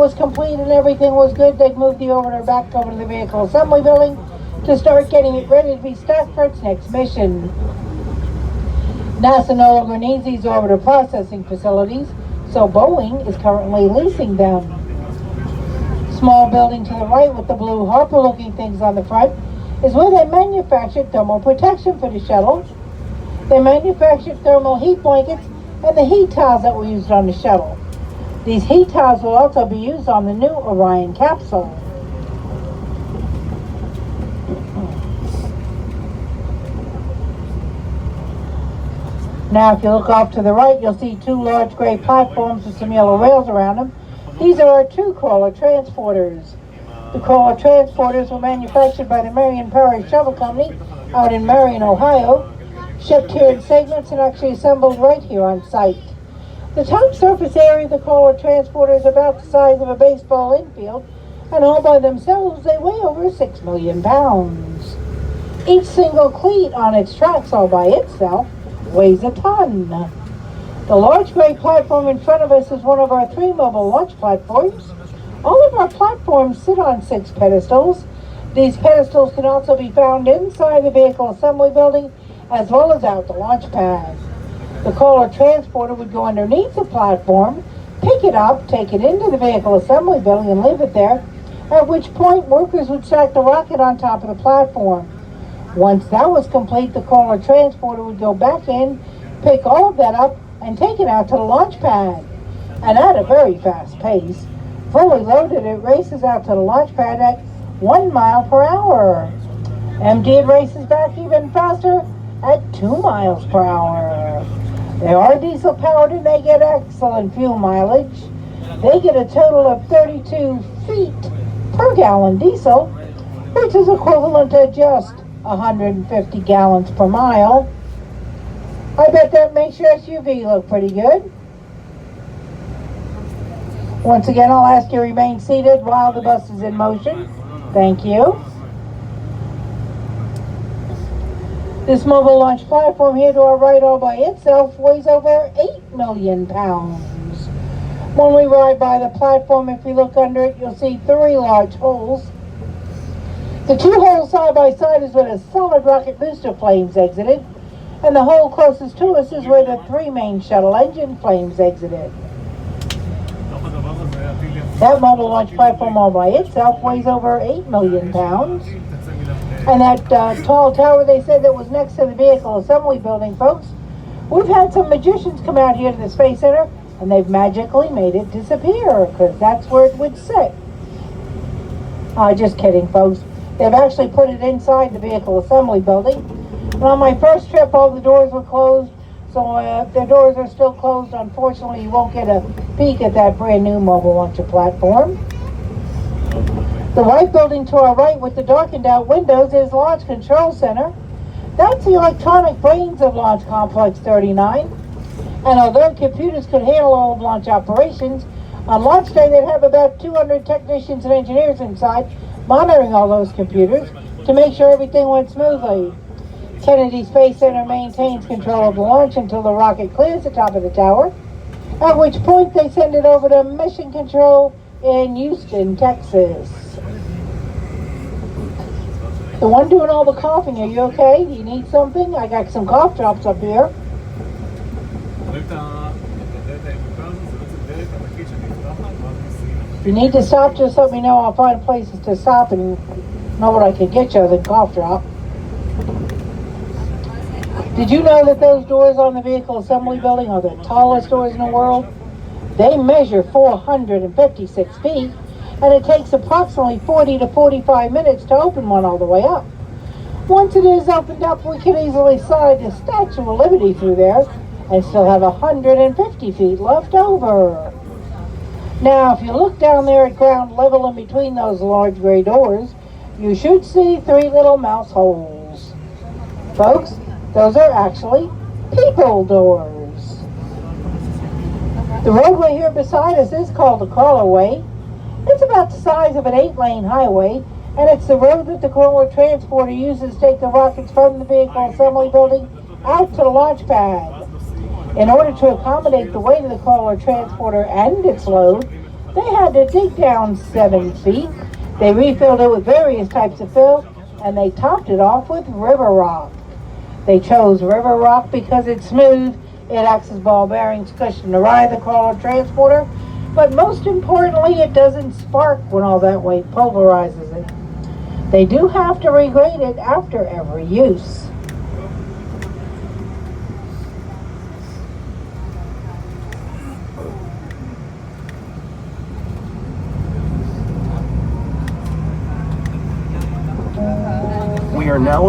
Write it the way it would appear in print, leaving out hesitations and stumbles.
was complete and everything was good, they'd move the orbiter back over to the vehicle assembly building to start getting it ready to be stacked for its next mission. NASA no longer needs these orbiter processing facilities, so Boeing is currently leasing them. Small building to the right with the blue Harper-looking things on the front is where they manufactured thermal protection for the shuttle. They manufactured thermal heat blankets and the heat towels that were used on the shuttle. These heat towels will also be used on the new Orion capsule. Now, if you look off to the right, you'll see two large gray platforms with some yellow rails around them. These are our two crawler transporters. The crawler transporters were manufactured by the Marion Parish Shuttle Company out in Marion, Ohio, shipped here in segments and actually assembled right here on site. The top surface area of the crawler transporter is about the size of a baseball infield, and all by themselves they weigh over 6 million pounds. Each single cleat on its tracks all by itself weighs a ton. The large gray platform in front of us is one of our 3 mobile launch platforms. All of our platforms sit on 6 pedestals. These pedestals can also be found inside the vehicle assembly building as well as out the launch pad. The crawler transporter would go underneath the platform, pick it up, take it into the vehicle assembly building and leave it there, at which point workers would stack the rocket on top of the platform. Once that was complete, the crawler transporter would go back in, pick all of that up, and take it out to the launch pad. And at a very fast pace, fully loaded, it races out to the launch pad at 1 mile per hour. Empty, it races back even faster at 2 miles per hour. They are diesel powered and they get excellent fuel mileage. They get a total of 32 feet per gallon diesel, which is equivalent to just 150 gallons per mile. I bet that makes your SUV look pretty good. Once again, I'll ask you to remain seated while the bus is in motion. Thank you. This mobile launch platform here to our right all by itself weighs over 8 million pounds. When we ride by the platform, if you look under it, you'll see 3 large holes. The 2 holes side by side is where the solid rocket booster flames exited, and the hole closest to us is where the 3 main shuttle engine flames exited. That mobile launch platform all by itself weighs over 8 million pounds. And that tall tower they said that was next to the vehicle assembly building, folks, we've had some magicians come out here to the Space Center, and they've magically made it disappear, because that's where it would sit. Just kidding, folks. They've actually put it inside the vehicle assembly building. And on my first trip, all the doors were closed. So if the doors are still closed, unfortunately, you won't get a peek at that brand new mobile launcher platform. The white building to our right with the darkened out windows is Launch Control Center. That's the electronic brains of Launch Complex 39. And although computers could handle all of launch operations, on launch day they'd have about 200 technicians and engineers inside monitoring all those computers to make sure everything went smoothly. Kennedy Space Center maintains control of the launch until the rocket clears the top of the tower, at which point they send it over to Mission Control in Houston, Texas. The one doing all the coughing, are you okay? Do you need something? I got some cough drops up here. If you need to stop, just let me know. I'll find places to stop and know what I can get you other than cough drop. Did you know that those doors on the vehicle assembly building are the tallest doors in the world? They measure 456 feet, and it takes approximately 40 to 45 minutes to open one all the way up. Once it is opened up, we can easily slide the Statue of Liberty through there and still have 150 feet left over. Now, if you look down there at ground level in between those large gray doors, you should see 3 little mouse holes. Folks, those are actually people doors. The roadway here beside us is called the Crawlerway. It's about the size of an 8-lane highway, and it's the road that the crawler transporter uses to take the rockets from the vehicle assembly building out to the launch pad. In order to accommodate the weight of the crawler transporter and its load, They had to dig down 7 feet. They refilled it with various types of fill, and they topped it off with river rock. They chose river rock because it's smooth, it acts as ball bearings cushion to ride the crawler transporter, but most importantly, it doesn't spark when all that weight pulverizes it. They do have to regrade it after every use. We are now